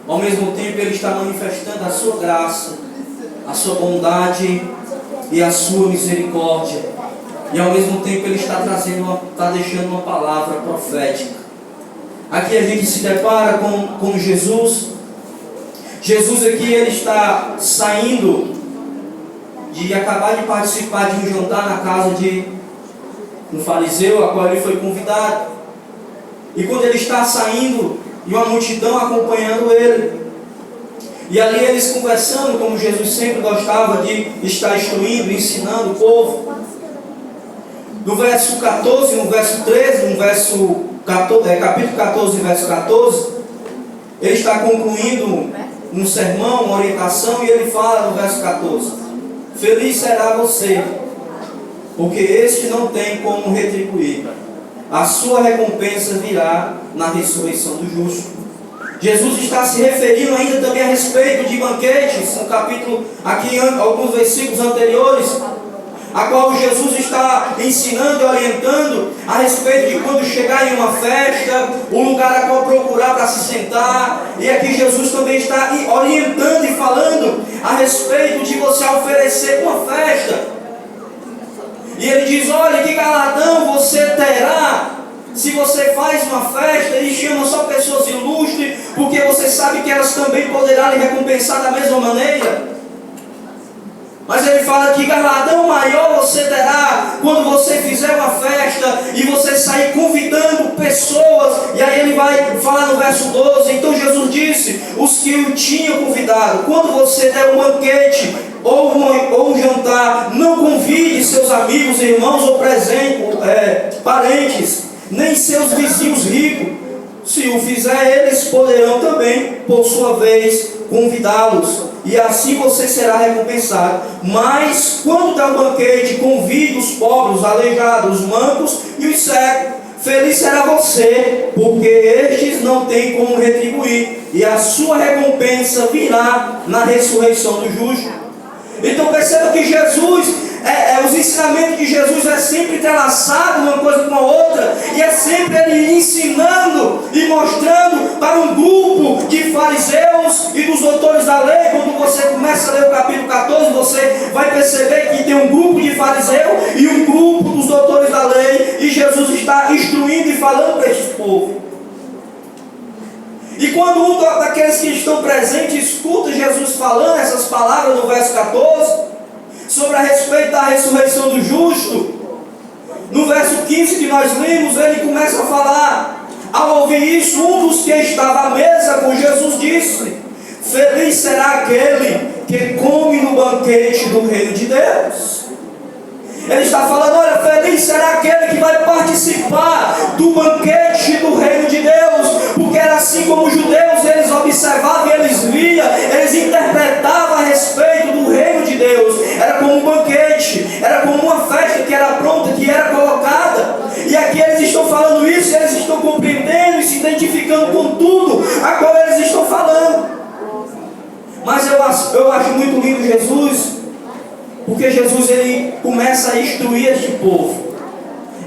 Ao mesmo tempo Ele está manifestando a sua graça, a sua bondade e a sua misericórdia. E ao mesmo tempo Ele está deixando uma palavra profética. Aqui a gente se depara com Jesus. Jesus aqui Ele está saindo de acabar de participar de um jantar na casa de um fariseu, a qual ele foi convidado. E quando ele está saindo, e uma multidão acompanhando ele, e ali eles conversando, como Jesus sempre gostava de estar instruindo, ensinando o povo. No verso 14, no verso 13, no verso 14, capítulo 14, verso 14, ele está concluindo um sermão, uma orientação, e ele fala no verso 14: feliz será você, porque este não tem como retribuir. A sua recompensa virá na ressurreição do justo. Jesus está se referindo ainda também a respeito de banquetes, no capítulo, aqui alguns versículos anteriores, a qual Jesus está ensinando e orientando a respeito de quando chegar em uma festa, o lugar a qual procurar para se sentar. E aqui Jesus também está orientando e falando a respeito de você oferecer uma festa. E ele diz: olha, que galardão você terá se você faz uma festa e chama só pessoas ilustres, porque você sabe que elas também poderão lhe recompensar da mesma maneira. Mas ele fala que galardão maior você terá quando você fizer uma festa e você sair convidando pessoas. E aí ele vai falar no verso 12: então Jesus disse, os que o tinham convidado: quando você der um banquete ou um jantar, não convide seus amigos, irmãos ou parentes, nem seus vizinhos ricos. Se o fizer, eles poderão também, por sua vez, convidá-los, e assim você será recompensado. Mas quando der um banquete, convide os pobres, os aleijados, os mancos e os cegos. Feliz será você, porque estes não têm como retribuir, e a sua recompensa virá na ressurreição do justo. Então perceba que Jesus, os ensinamentos de Jesus é sempre entrelaçado uma coisa com a outra, e é sempre ele ensinando e mostrando para um grupo de fariseus e dos doutores da lei. Quando você começa a ler o capítulo 14, você vai perceber que tem um grupo de fariseus e um grupo dos doutores da lei, e Jesus está instruindo e falando para este povo. E quando um daqueles que estão presentes escuta Jesus falando essas palavras no verso 14, sobre a respeito da ressurreição do justo, no verso 15 que nós lemos, ele começa a falar. Ao ouvir isso, um dos que estava à mesa com Jesus disse: feliz será aquele que come no banquete do reino de Deus. Ele está falando: olha, feliz será aquele que vai participar do banquete do reino de Deus, porque era assim como os judeus, eles observavam, eles viam, eles interpretavam a respeito do reino de Deus. Era como um banquete, era como uma festa que era pronta, que era colocada. E aqui eles estão falando isso, eles estão compreendendo e se identificando com tudo a qual eles estão falando. Mas eu acho muito lindo Jesus, porque Jesus ele começa a instruir este povo.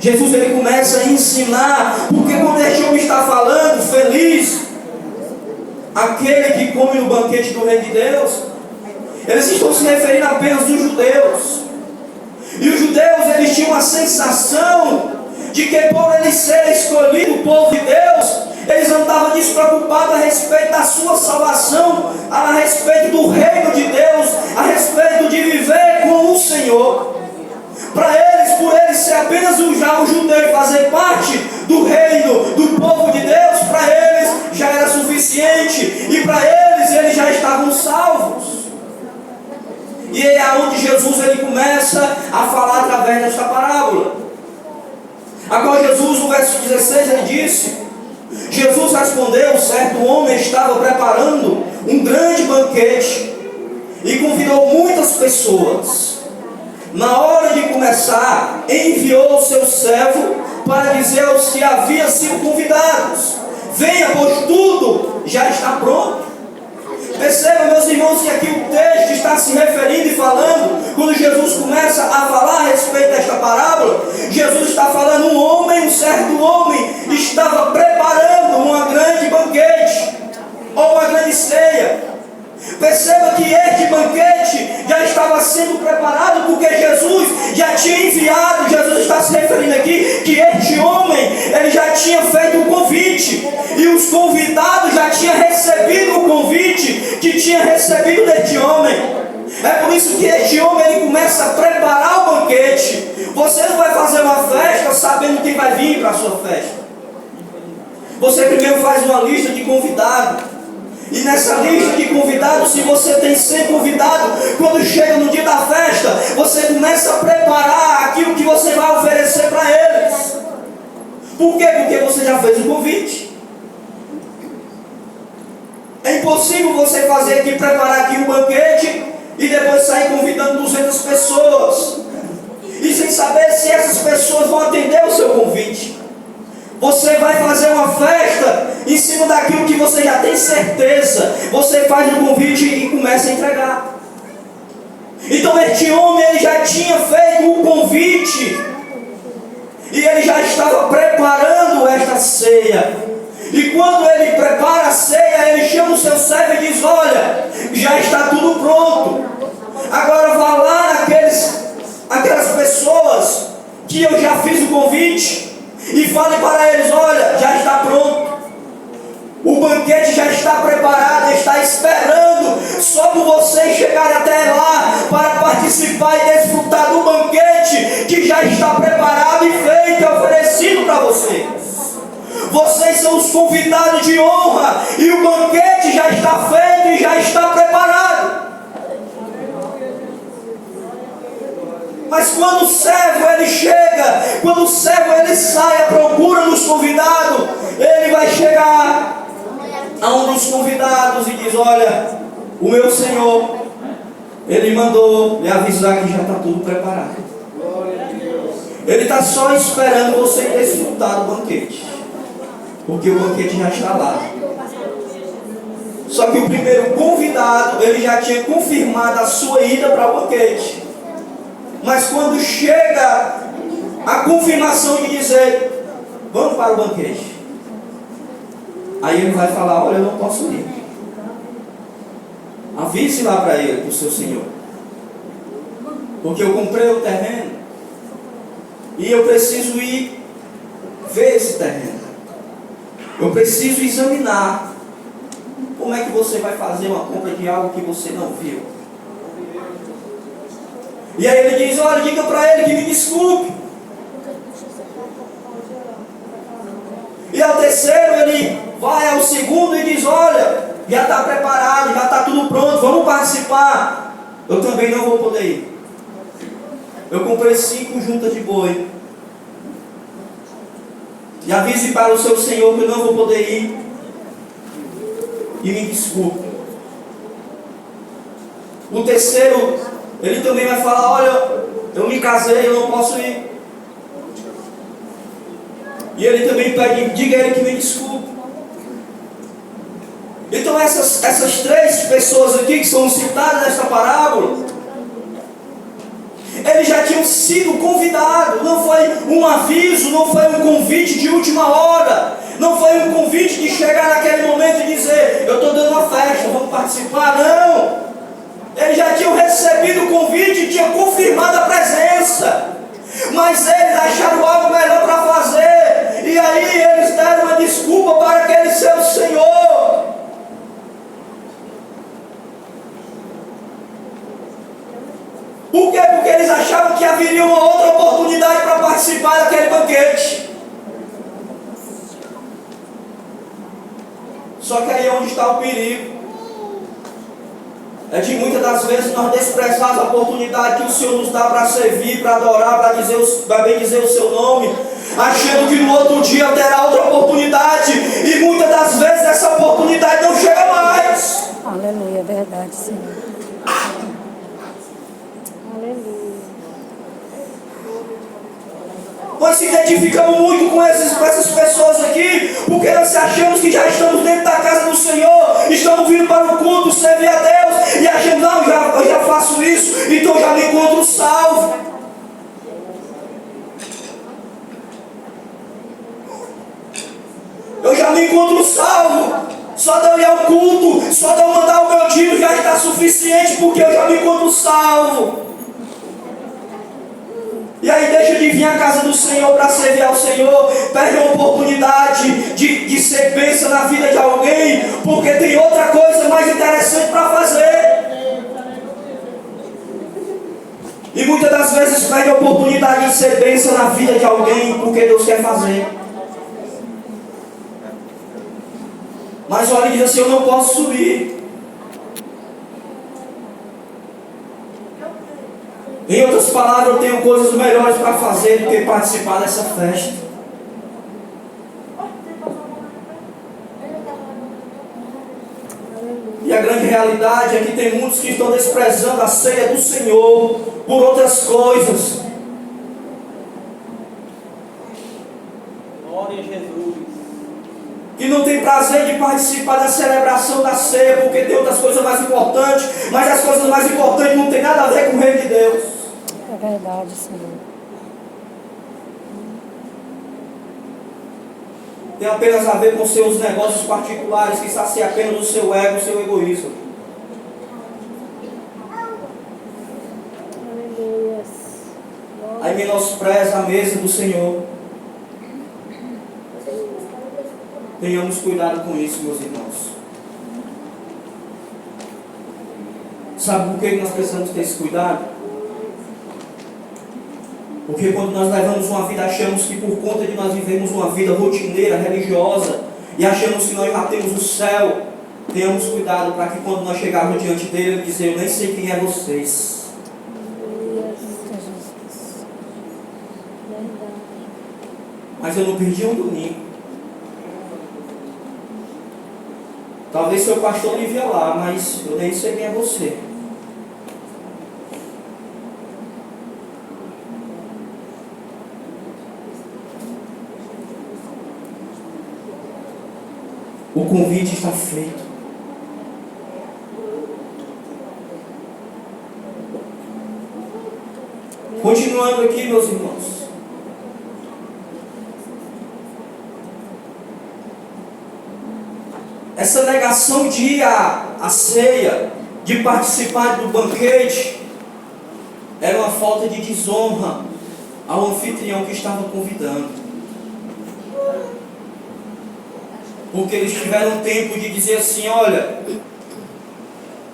Jesus ele começa a ensinar, porque quando este homem está falando, feliz aquele que come no banquete do reino de Deus, eles estão se referindo apenas dos judeus. E os judeus eles tinham a sensação de que por eles serem escolhidos, o povo de Deus, eles não estavam despreocupados a respeito da sua salvação, a respeito do reino de Deus, a respeito de viver com o Senhor. Para eles, por eles ser apenas já o judeu, fazer parte do reino, do povo de Deus, para eles já era suficiente, e para eles já estavam salvos. E é aonde Jesus ele começa a falar através desta parábola. Agora Jesus, no verso 16, ele disse: Jesus respondeu: certo homem estava preparando um grande banquete e convidou muitas pessoas. Na hora de começar, enviou o seu servo para dizer aos que haviam sido convidados: venha, pois tudo já está pronto. Perceba, meus irmãos, que aqui o texto está se referindo e falando, quando Jesus começa a falar a respeito desta parábola, Jesus está falando: um certo homem estava preparando uma grande banquete, ou uma grande grande ceia. Perceba que este banquete já estava sendo preparado, porque Jesus já tinha enviado. Jesus está se referindo aqui que este homem, ele já tinha feito o convite, e os convidados já tinham recebido o convite que tinha recebido deste homem. É por isso que este homem, ele começa a preparar o banquete. Você não vai fazer uma festa sabendo quem vai vir para a sua festa. Você primeiro faz uma lista de convidados. E nessa lista de convidados, se você tem 100 convidados, quando chega no dia da festa, você começa a preparar aquilo que você vai oferecer para eles. Por quê? Porque você já fez o convite. É impossível você fazer aqui, preparar aqui um banquete e depois sair convidando 200 pessoas e sem saber se essas pessoas vão atender o seu convite. Você vai fazer uma festa em cima daquilo que você já tem certeza. Você faz o convite e começa a entregar. Então este homem, ele já tinha feito o convite e ele já estava preparando esta ceia. E quando ele prepara a ceia, ele chama o seu servo e diz: olha, já está tudo pronto. Agora vá lá aquelas pessoas que eu já fiz o convite e fale para eles: olha, já está pronto. O banquete já está preparado, está esperando só por vocês chegarem até lá para participar e desfrutar do banquete que já está preparado e feito e oferecido para vocês. Vocês são os convidados de honra e o banquete já está feito e já está preparado. Mas quando o servo ele chega, quando o servo ele sai à procura dos convidados, ele vai chegar a um dos convidados e diz: olha, o meu Senhor, ele mandou me avisar que já está tudo preparado. Ele está só esperando você desfrutar do banquete, porque o banquete já está lá. Só que o primeiro convidado, ele já tinha confirmado a sua ida para o banquete. Mas quando chega a confirmação de dizer: vamos para o banquete, aí ele vai falar: olha, eu não posso ir. Avise lá para ele, para o seu senhor, porque eu comprei o terreno e eu preciso ir ver esse terreno. Eu preciso examinar. Como é que você vai fazer uma compra de algo que você não viu? E aí ele diz: olha, diga para ele que me desculpe. E ao terceiro ele vai ao segundo e diz: olha, já está preparado, já está tudo pronto, vamos participar. Eu também não vou poder ir. Eu comprei 5 juntas de boi. E avise para o seu senhor que eu não vou poder ir. E me desculpe. O terceiro, ele também vai falar: olha, eu me casei, eu não posso ir. E ele também pede: diga a ele que me desculpe. Então essas 3 pessoas aqui que são citadas nesta parábola, eles já tinham sido convidados. Não foi um aviso, não foi um convite de última hora, não foi um convite de chegar naquele momento e dizer: eu estou dando uma festa, vamos participar. Não, eles já tinham recebido o convite e tinham confirmado a presença, mas eles acharam algo melhor para fazer, e aí eles deram uma desculpa para aquele seu senhor. Por quê? Porque eles achavam que haveria uma outra oportunidade para participar daquele banquete. Só que aí é onde está o perigo. É de muitas das vezes nós desprezarmos a oportunidade que o Senhor nos dá para servir, para adorar, para bem dizer o seu nome, achando que no outro dia terá outra oportunidade, e muitas das vezes essa oportunidade não chega mais. Aleluia, verdade, Senhor. Aleluia. Nós se identificamos muito com essas pessoas aqui, porque nós achamos que já estamos dentro da casa do Senhor, estamos vindo para o culto, servir a Deus, e achamos: não, eu já faço isso, então eu já me encontro salvo. Eu já me encontro salvo, só de eu ir ao culto culto, só de eu mandar o meu dízimo já está suficiente, porque eu já me encontro salvo. E aí deixa de vir à casa do Senhor para servir ao Senhor, perde a oportunidade de ser bênção na vida de alguém, porque tem outra coisa mais interessante para fazer. E muitas das vezes perde a oportunidade de ser bênção na vida de alguém, porque Deus quer fazer. Mas olha e diz assim: eu não posso subir. Em outras palavras, eu tenho coisas melhores para fazer do que participar dessa festa. E a grande realidade é que tem muitos que estão desprezando a ceia do Senhor por outras coisas. Glória a Jesus. Que não tem prazer de participar da celebração da ceia, porque tem outras coisas mais importantes, mas as coisas mais importantes não tem nada a ver com o reino de Deus. É verdade, Senhor. Tem apenas a ver com seus negócios particulares, que sacia apenas o seu ego, o seu egoísmo. Aleluia. Aí menospreza a mesa do Senhor. Tenhamos cuidado com isso, meus irmãos. Sabe por que nós precisamos ter esse cuidado? Porque quando nós levamos uma vida, achamos que por conta de nós vivemos uma vida rotineira, religiosa, e achamos que nós já temos o céu, tenhamos cuidado para que quando nós chegarmos diante dele, ele dizer: eu nem sei quem é vocês. Mas eu não perdi um domingo. Talvez seu pastor me via lá, mas eu nem sei quem é você. O convite está feito. Continuando aqui, meus irmãos. Essa negação de ir à ceia, de participar do banquete, era uma falta de desonra ao anfitrião que estava convidando. Porque eles tiveram tempo de dizer assim: olha,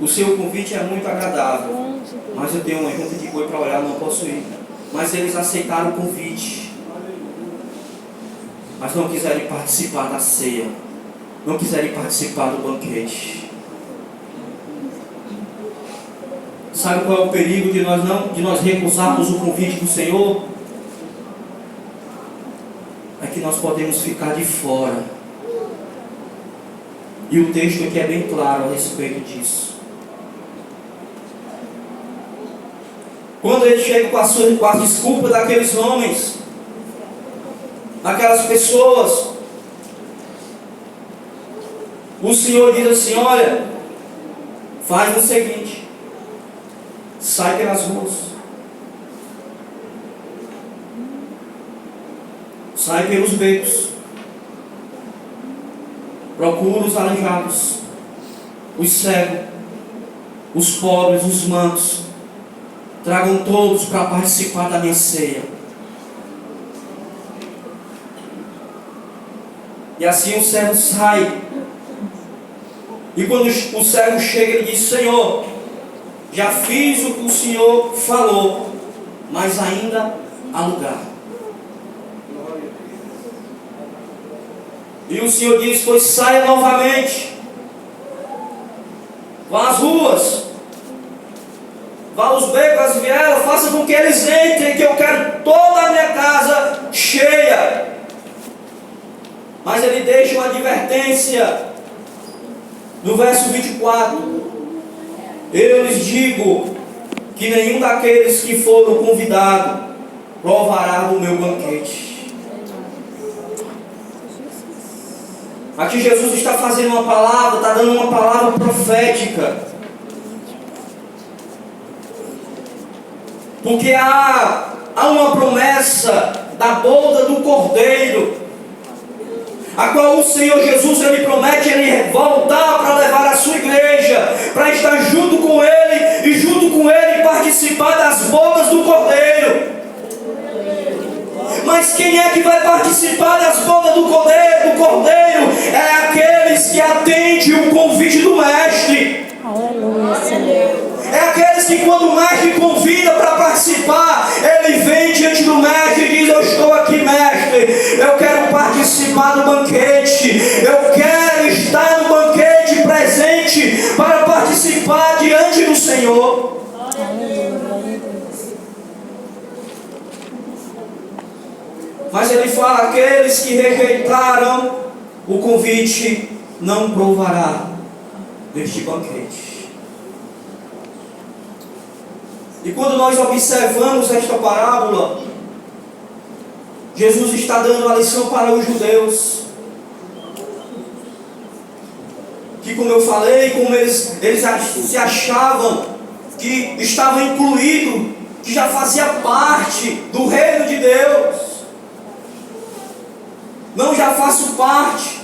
o seu convite é muito agradável, mas eu tenho uma junta de boi para olhar, não posso ir. Mas eles aceitaram o convite, mas não quiserem participar da ceia, não quiserem participar do banquete. Sabe qual é o perigo de nós recusarmos o convite do Senhor? É que nós podemos ficar de fora. E o texto aqui é bem claro a respeito disso. Quando ele chega com a desculpa daqueles homens, daquelas pessoas, o Senhor diz assim: olha, faz o seguinte, sai pelas ruas, sai pelos becos, procura os aleijados, os cegos, os pobres, os mancos, tragam todos para participar da minha ceia. E assim o servo sai. E quando o servo chega, ele diz: Senhor, já fiz o que o Senhor falou, mas ainda há lugar. E o Senhor diz: pois saia novamente, vá às ruas, vá aos becos, às vielas, faça com que eles entrem, que eu quero toda a minha casa cheia. Mas ele deixa uma advertência no verso 24: eu lhes digo que nenhum daqueles que foram convidados provará do meu banquete. Aqui Jesus está fazendo uma palavra, está dando uma palavra profética. Porque há uma promessa da boda do Cordeiro. a qual o Senhor Jesus ele promete ele voltar para levar a sua igreja, para estar junto com ele e junto com ele participar das bodas do Cordeiro. Mas quem é que vai participar das bodas do Cordeiro? É aqueles que atendem o convite do Mestre. Aleluia, Senhor. É aqueles que quando o Mestre convida para participar, ele vem diante do Mestre e diz: eu estou aqui, Mestre, eu quero participar do banquete, eu quero estar no banquete presente para participar diante do Senhor. Mas ele fala: aqueles que rejeitaram o convite não provará deste banquete. E quando nós observamos esta parábola, Jesus está dando a lição para os judeus, que, como eu falei, como eles se achavam que estavam incluídos, que já fazia parte do reino de Deus. Não, já faço parte.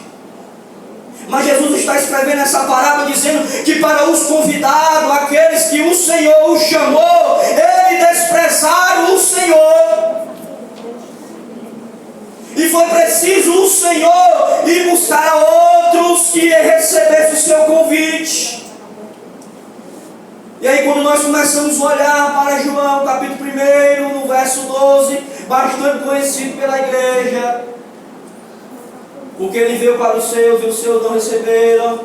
Mas Jesus está escrevendo essa parábola dizendo que para os convidados, aqueles que o Senhor os chamou, eles desprezaram o Senhor. E foi preciso o Senhor ir buscar a outros que recebessem o seu convite. E aí quando nós começamos a olhar para João capítulo 1, no verso 12, bastante conhecido pela igreja, porque ele veio para os seus e os seus não receberam,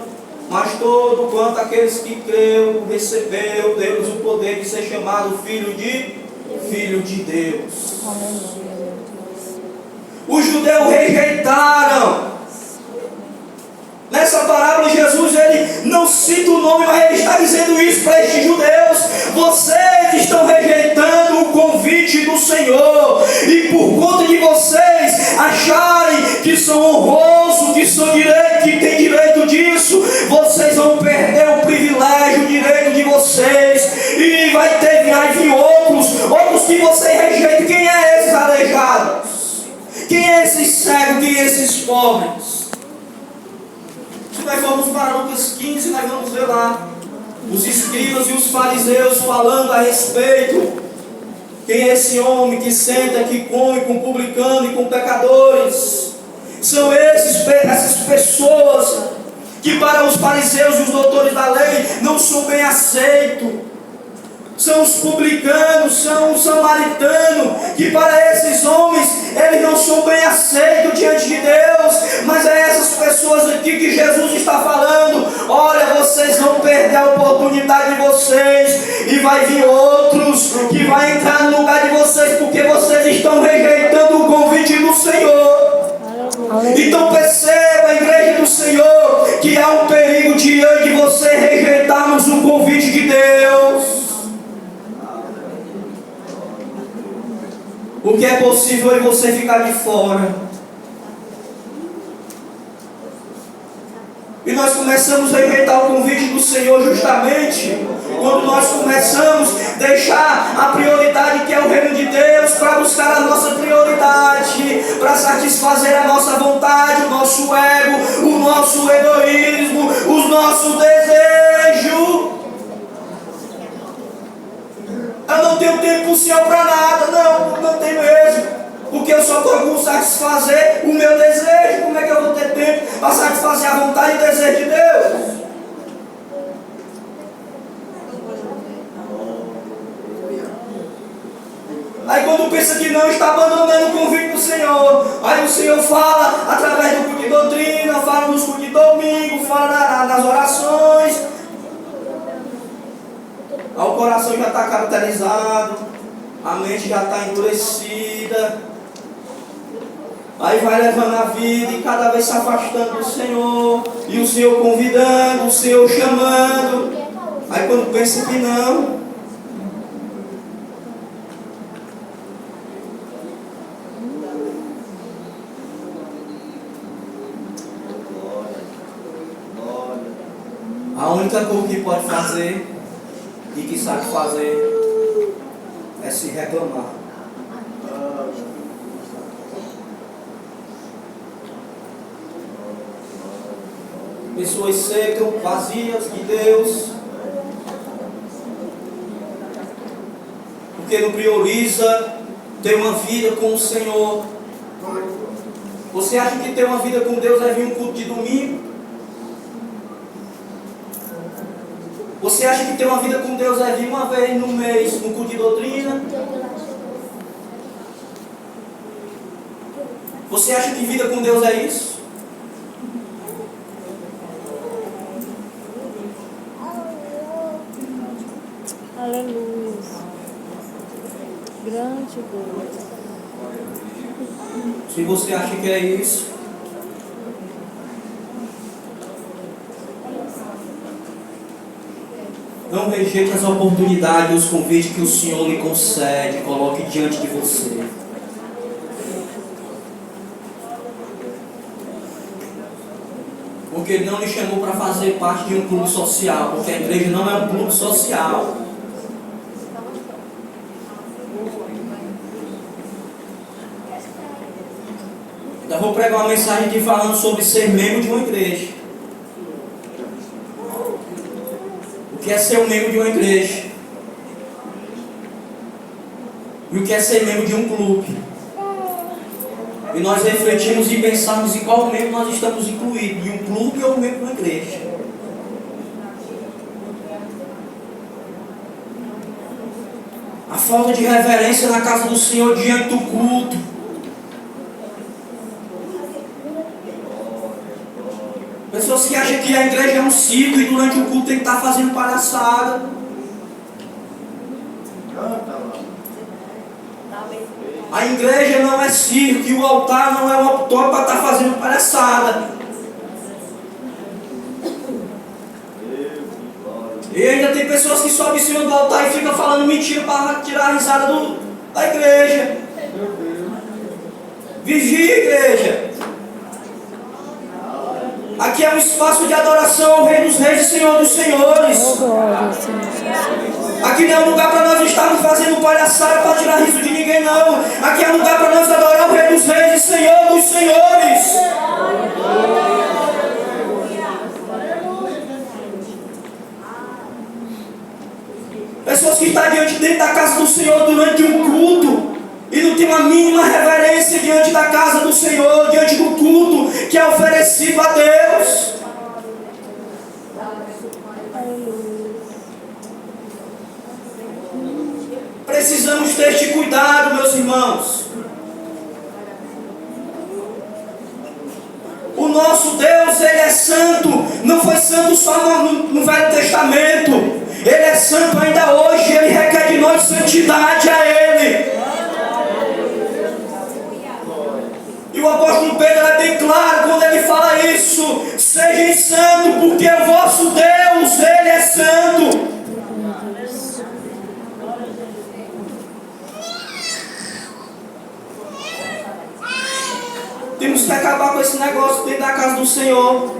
mas todo quanto aqueles que creu, recebeu Deus o poder de ser chamado filho de Deus. Os judeus rejeitaram. Nessa parábola Jesus ele não cita o nome, mas ele está dizendo isso para estes judeus: vocês estão rejeitando o convite do Senhor, e por conta de vocês acharem que são honrosos, que têm direito disso, vocês vão perder o privilégio, o direito de vocês, e vai vir outros que vocês rejeitam. Quem é esses aleijados? Quem é esses cegos? Quem é esses pobres? Se nós formos para Lucas 15, nós vamos ver lá os escribas e os fariseus falando a respeito. Quem é esse homem que senta, que come com publicano e com pecadores? São essas pessoas que para os fariseus e os doutores da lei não são bem aceitos. São os publicanos, são os samaritanos, que para esses homens, eles não são bem aceitos diante de Deus. Mas é essas pessoas aqui que Jesus está falando: olha, vocês vão perder a oportunidade de vocês, e vai vir outros que vai entrar no lugar de vocês, porque vocês estão rejeitando o convite do Senhor. Então perceba, a igreja do Senhor, que há um perigo diante de você rejeitarmos o convite de Deus. O que é possível é você ficar de fora. E nós começamos a rejeitar o convite do Senhor justamente quando nós começamos a deixar a prioridade que é o reino de Deus para buscar a nossa prioridade, para satisfazer a nossa vontade, o nosso ego, o nosso egoísmo, os nossos desejos. Eu não tenho tempo pro Senhor para nada, não tenho mesmo, porque eu só procuro satisfazer o meu desejo. Como é que eu vou ter tempo para satisfazer a vontade e o desejo de Deus? Aí quando pensa que não, está abandonando o convite do Senhor. Aí o Senhor fala através do culto de doutrina, fala nos cultos de domingo, fala nas orações. Aí o coração já está caracterizado, a mente já está endurecida. Aí vai levando a vida e cada vez se afastando do Senhor. E o Senhor convidando, o Senhor chamando. Aí quando pensa que não, a única coisa que pode fazer e que sabe fazer é se reclamar. Pessoas secam, vazias de Deus, porque não prioriza ter uma vida com o Senhor. Você acha que ter uma vida com Deus é vir um culto de domingo? Você acha que ter uma vida com Deus é vir uma vez no mês no culto de doutrina? Você acha que vida com Deus é isso? Aleluia. Grande Deus. Se você acha que é isso, não rejeite as oportunidades, os convites que o Senhor lhe concede, coloque diante de você. Porque Ele não lhe chamou para fazer parte de um clube social, porque a igreja não é um clube social. Então vou pregar uma mensagem aqui falando sobre ser membro de uma igreja. O que é ser um membro de uma igreja? E o que é ser membro de um clube? E nós refletimos e pensamos em qual membro nós estamos incluídos, de um clube ou um membro de uma igreja. A falta de reverência na casa do Senhor diante do culto. Pessoas que acham que a igreja é um circo e durante o culto tem que estar fazendo palhaçada. A igreja não é circo e o altar não é um auditório para estar fazendo palhaçada. E ainda tem pessoas que sobem em cima do altar e ficam falando mentira para tirar a risada da igreja. Vigia, igreja. Aqui é um espaço de adoração ao Rei dos Reis e Senhor dos Senhores. Aqui não é um lugar para nós estarmos fazendo palhaçada para tirar riso de ninguém, não. Aqui é um lugar para nós adorar o Rei dos Reis e Senhor dos Senhores. Pessoas que estão dentro da casa do Senhor durante um culto e não tem uma mínima reverência diante da casa do Senhor, diante do culto que é oferecido a Deus. Precisamos ter este cuidado, meus irmãos. O nosso Deus, Ele é santo. Não foi santo só no Velho Testamento. Ele é santo ainda hoje. Ele requer de nós santidade a Ele. E o apóstolo Pedro é bem claro quando ele fala isso. Sejam santos, porque o vosso Deus, Ele é santo. Temos que acabar com esse negócio dentro da casa do Senhor.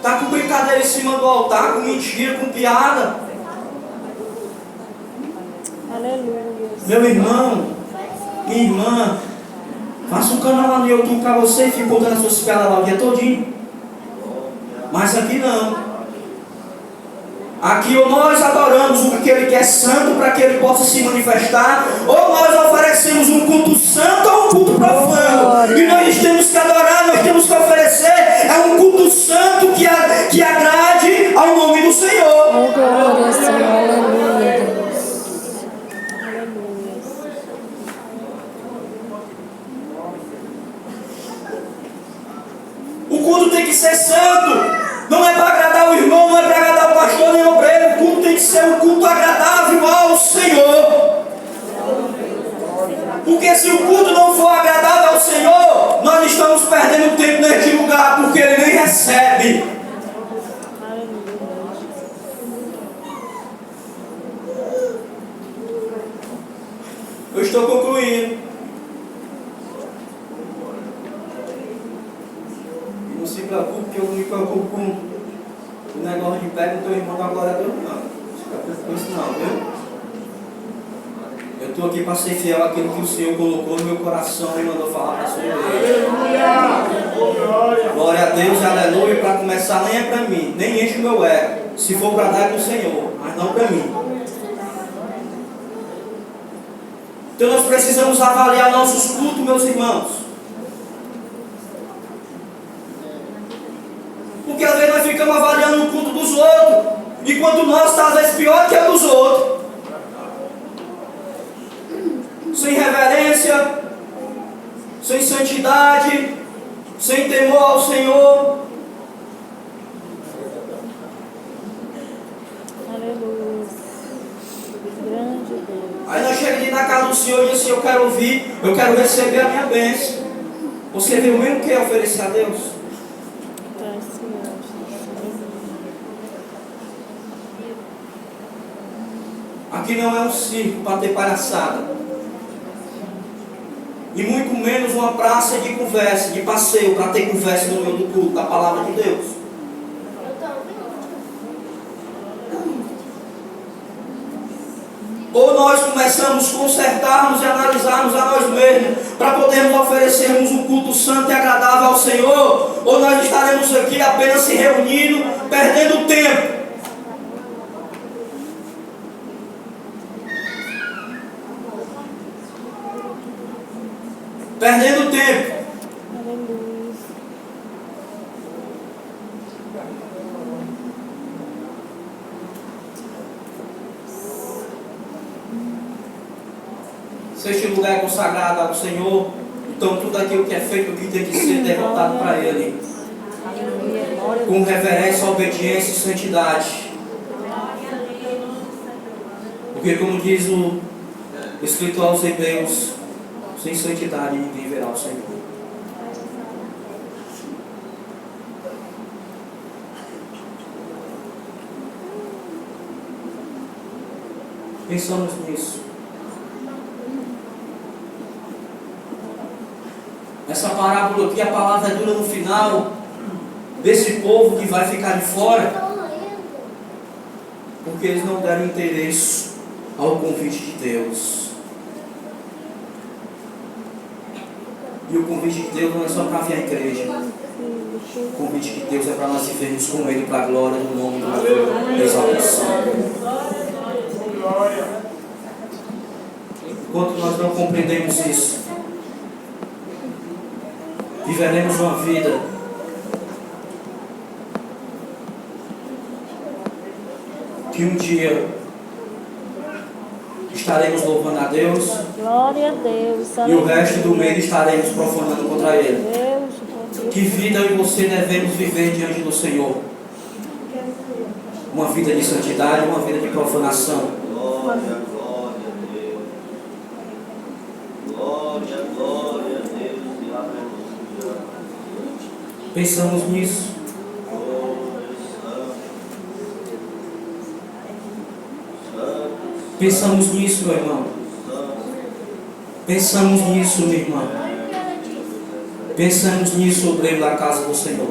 Tá com brincadeira em cima do altar, com mentira, com piada. Aleluia. Meu irmão, minha irmã, faça um canal lá no YouTube para você e fique contando as suas piadas lá o dia todinho. Mas aqui não. Aqui ou nós adoramos aquele que é santo para que ele possa se manifestar, ou nós oferecemos um culto santo ou um culto profano. E nós temos que adorar, nós temos que oferecer um culto santo que agrade ao nome do Senhor. Oh, glória ao Senhor, aleluia, Deus. Aleluia. O culto tem que ser santo. Não é para agradar o irmão, não é para agradar o pastor nem o obreiro. O culto tem que ser um culto agradável ao Senhor. Porque se o culto não for agradável ao Senhor, nós estamos perdendo tempo neste lugar, porque Ele nem recebe. Eu estou concluindo. Não se preocupe, que eu não me preocupo com o negócio de pé do teu irmão da glória a Deus, não. Não se preocupe com isso não, viu? Eu estou aqui para ser fiel àquilo que o Senhor colocou no meu coração e mandou falar para a sua igreja. Glória a Deus, aleluia. Para começar, nem é para mim, nem enche o meu ego. Se for para dar é para o Senhor, mas não para mim. Então nós precisamos avaliar nossos cultos, meus irmãos. Porque às vezes nós ficamos avaliando o culto dos outros, enquanto o nosso está às vezes pior que o dos outros. Sem reverência, sem santidade, sem temor ao Senhor. Aleluia. Grande Deus. Aí nós chegamos na casa do Senhor e disse: eu quero ouvir, eu quero receber a minha bênção. Você viu mesmo o que é oferecer a Deus? Aqui não é um circo para ter palhaçada. E muito menos uma praça de conversa, de passeio, para ter conversa no meio do culto, da palavra de Deus. Ou nós começamos a consertarmos e analisarmos a nós mesmos, para podermos oferecermos um culto santo e agradável ao Senhor, ou nós estaremos aqui apenas se reunindo, perdendo tempo. Perdendo tempo. Aleluia. Se este lugar é consagrado ao Senhor, então tudo aquilo que é feito, o que tem que ser, é voltado para Ele. Com reverência, obediência e santidade. Porque como diz o escritor aos Hebreus, sem santidade ninguém verá o Senhor. Pensamos nisso. Essa parábola aqui, a palavra é dura no final desse povo que vai ficar de fora, porque eles não deram interesse ao convite de Deus. E o convite de Deus não é só para vir à igreja. O convite de Deus é para nós vivermos com Ele para a glória do nome do exaltação. Enquanto nós não compreendemos isso, viveremos uma vida que um dia estaremos louvando a Deus. Glória a Deus. E o resto do mês estaremos profanando contra Ele. Deus. Que vida eu e você devemos viver diante do Senhor? Uma vida de santidade, uma vida de profanação. Glória, glória a Deus. Glória, glória a Deus e aleluia. Pensamos nisso. Pensamos nisso, meu irmão. Pensamos nisso, minha irmã. Pensamos nisso, obreiro da casa do Senhor.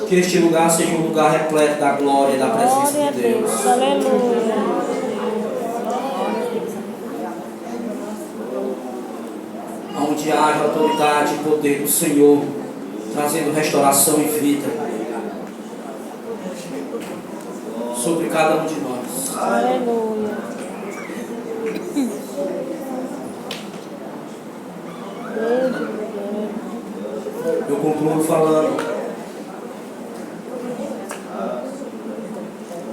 Que este lugar seja um lugar repleto da glória e da presença Glória a de Deus. Deus. Aleluia. Onde haja autoridade e poder do Senhor, trazendo restauração e vida sobre cada um de nós. Aleluia. Eu concluo falando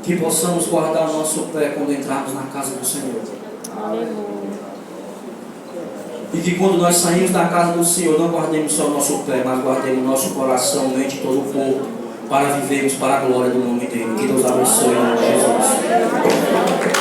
que possamos guardar o nosso pé quando entrarmos na casa do Senhor. Aleluia. E que quando nós saímos da casa do Senhor, não guardemos só o nosso pé, mas guardemos o nosso coração, mente e todo o corpo, para vivermos para a glória do nome dele. Que Deus abençoe em nome de Jesus.